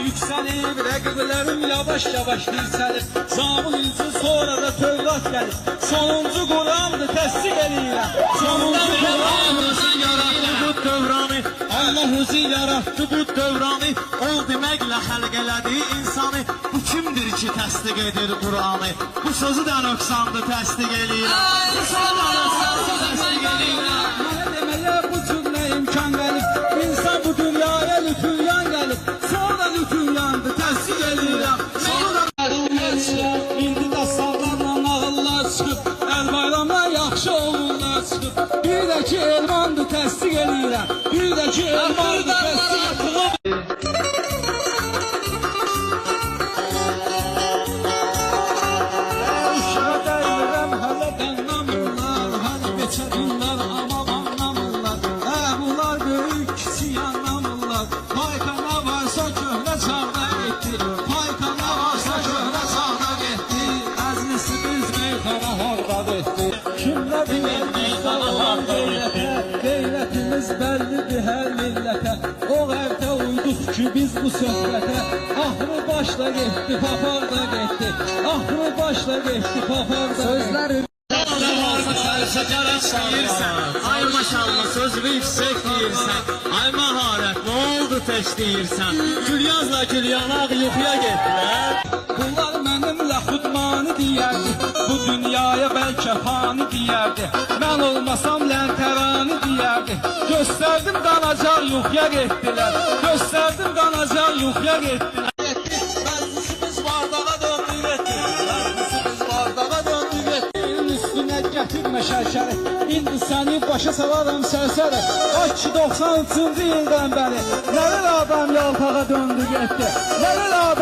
yükselip, rəqiblərim yavaş-yavaş dirçəlib. Zabul üçün sonra da Tövrat gəlir. Sonuncu Qurandır, təsdiq eləyirəm. Sonuncu Qurandır, yarattı bu dövranı. Allah özü yarattı bu dövranı. Ol deməklə xəlq elədi insanı. Bu kimdir ki təsdiq edir Quranı? Bu sözü də nöqsandır, təsdiq eləyirəm. Bu sözü də nöqsandır, təsdiq eləyirəm. Mənə deməyə bu cür nə imkan gəlib? İnsan bu dünyaya lütüyan gəlib. Sonra lütüyandı, təsdiq eləyirəm. Sonra indi də sağlarla nağıllar çıxıb. Əl bayramla yaxşı oğullar çıxıb. Bir də ki elmandır, təsdiq eləyirəm. Bir də ki elmandır, təsdiq eləyirəm. Qeyrətimiz bəllidir hər millətə. O qəvdə uyduq ki biz bu söhbətə. Ahırı başla getdi, papar da getdi. Ahırı başla getdi, papar da getdi. Ay maşallah sözü yüksek deyirsən. Ay maharət ne oldu teş deyirsən. Gülyazla Gülyanak yuxuya getdilər. Bunlar mənimlə xudmanı deyərdi. Bu dünyaya bəlkə fani deyərdi. Mən olmasam ləntərani deyərdi. Göstərdim danacaq yuxuya getdilər. Göstərdim danacaq yuxuya getdilər. Məclisimiz bardağa döndü getdi. Məclisimiz bardağa döndü getdi. Üstünə gətirmə şərkəri. İndi səni başa salaram sərsəri. O ki 93-cü ildən bəri. Nələr adam yalpağa döndü getdi. Nələr adam